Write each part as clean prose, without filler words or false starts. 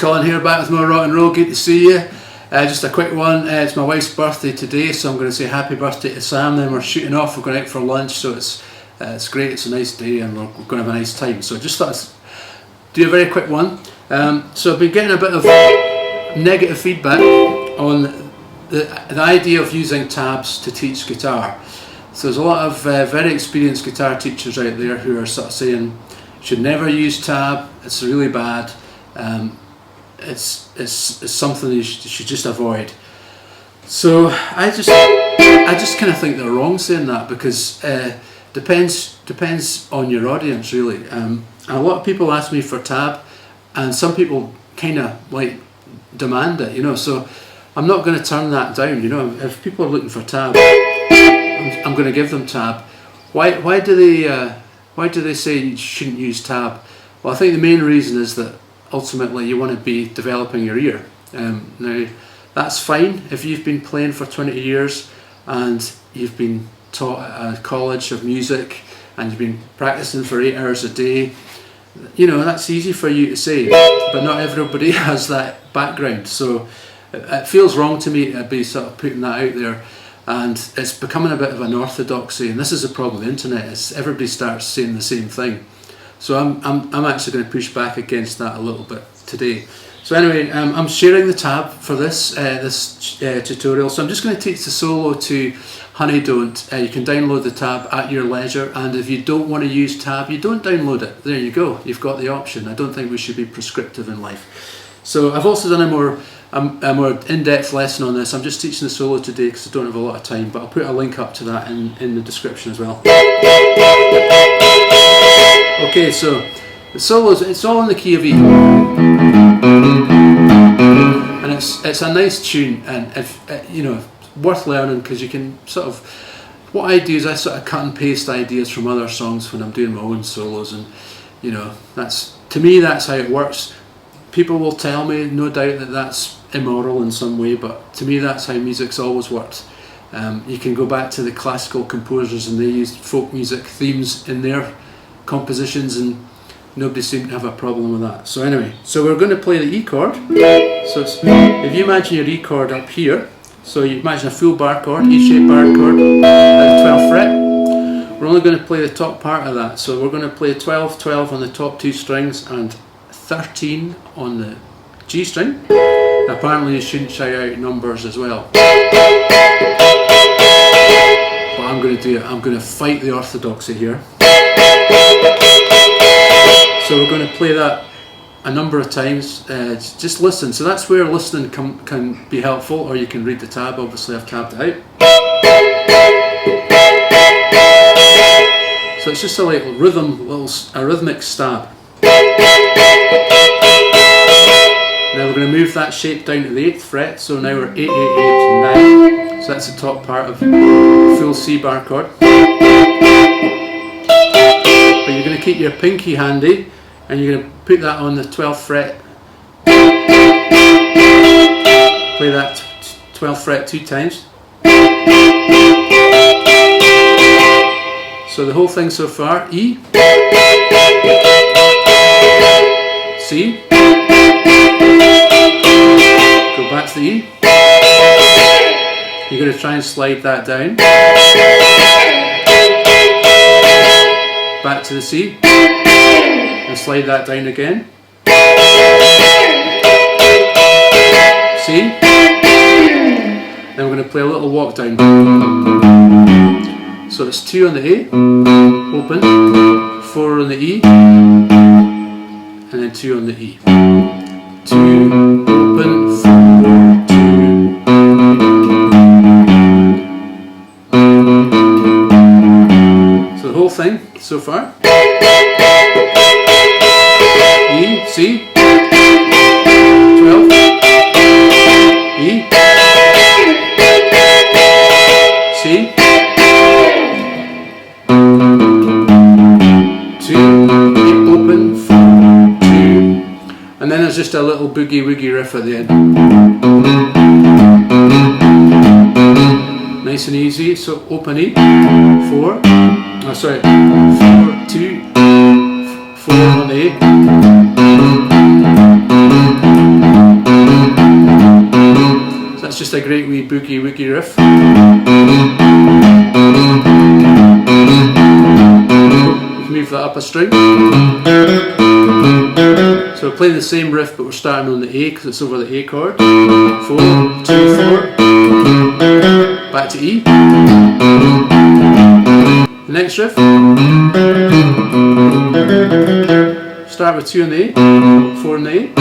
Colin here, back with more rock and roll. Good to see you. Just a quick one. It's my wife's birthday today, so I'm going to say happy birthday to Sam. Then we're shooting off. We're going out for lunch, so it's great. It's a nice day, and we're going to have a nice time. So just thought I'd do a very quick one. So I've been getting a bit of negative feedback on the idea of using tabs to teach guitar. So there's a lot of very experienced guitar teachers out there who are sort of saying you should never use tab. It's really bad. It's something you should just avoid. So I just kind of think they're wrong saying that, because depends on your audience really. And a lot of people ask me for tab, and some people kind of like demand it, you know. So I'm not going to turn that down, you know. If people are looking for tab, I'm going to give them tab. Why do they say you shouldn't use tab? Well, I think the main reason is that ultimately you want to be developing your ear. Now that's fine if you've been playing for 20 years and you've been taught at a college of music and you've been practicing for 8 hours a day. You know, that's easy for you to say, but not everybody has that background. So it feels wrong to me to be sort of putting that out there, and it's becoming a bit of an orthodoxy. And this is a problem with the internet, is everybody starts saying the same thing. So I'm actually going to push back against that a little bit today. So anyway, I'm sharing the tab for this tutorial. So I'm just going to teach the solo to Honey Don't. You can download the tab at your leisure, and if you don't want to use tab, you don't download it. There you go. You've got the option. I don't think we should be prescriptive in life. So I've also done a more in-depth lesson on this. I'm just teaching the solo today because I don't have a lot of time, but I'll put a link up to that in the description as well. Okay, so the solos, it's all in the key of E, and it's a nice tune, and if you know, worth learning, because you can sort of, what I do is I sort of cut and paste ideas from other songs when I'm doing my own solos, and you know, to me that's how it works. People will tell me, no doubt, that that's immoral in some way, but to me that's how music's always worked. You can go back to the classical composers, and they used folk music themes in their compositions, and nobody seemed to have a problem with that. So anyway, so we're going to play the E chord. So if you imagine your E chord up here, so you imagine a full bar chord, E-shaped bar chord at the 12th fret. We're only going to play the top part of that. So we're going to play 12, 12 on the top 2 strings and 13 on the G string. Apparently you shouldn't shout out numbers as well. But I'm going to do it. I'm going to fight the orthodoxy here. So we're going to play that a number of times. Just listen. So that's where listening can be helpful, or you can read the tab. Obviously I've tabbed it out. So it's just a little rhythmic stab. Now we're going to move that shape down to the 8th fret. So now we're 8, 8, 8, 9. So that's the top part of full C bar chord. But you're going to keep your pinky handy, and you're going to put that on the 12th fret. Play that 12th fret 2 times. So the whole thing so far: E, C, go back to the E. You're going to try and slide that down. Back to the C, and slide that down again. C. Then we're going to play a little walk down. So it's 2 on the A, open, 4 on the E, and then 2 on the E. 2, open, 4, 2. So the whole thing so far: E, C, 12, E, C, 2, E, open, 4, 2, and then there's just a little boogie woogie riff at the end. Nice and easy. So open E, 4, 4, 2, 4 on the A, That's just a great wee boogie woogie riff. Move that up a string. So we're playing the same riff, but we're starting on the A because it's over the A chord. 4, 2, 4. Back to E. The next riff. Start with 2 on the A, 4 on the A.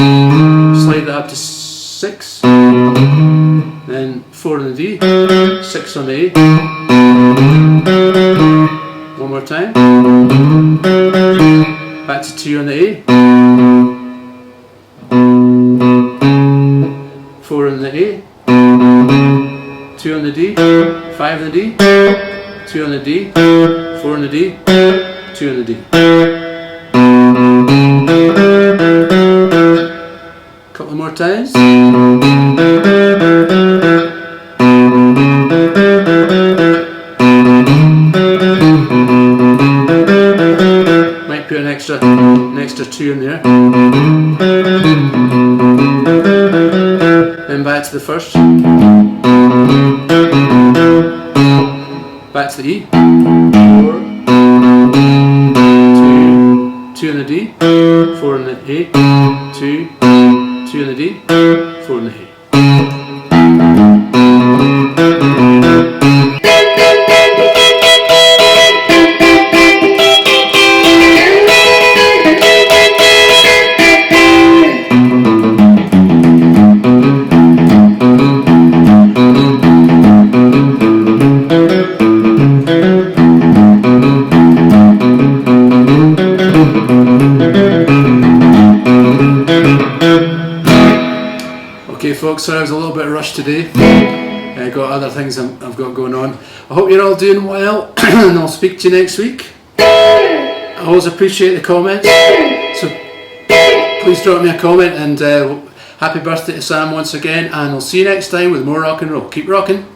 Slide that up to 6. Then 4 on the D, 6 on the A. One more time. Back to 2 on the A. 4 on the A. 2 on the D. 5 on the D. 2 on the D. 4 on the D. 2 on the D. Couple more times. Might put an extra 2 in there. Then back to the first. Back to the E. 4, 2 on the D, 4 on the A, 2 on the D, 4 on the A. Okay folks, sorry I was a little bit rushed today. I've got other things I've got going on. I hope you're all doing well and I'll speak to you next week. I always appreciate the comments, so please drop me a comment, and happy birthday to Sam once again, and I'll see you next time with more rock and roll. Keep rocking.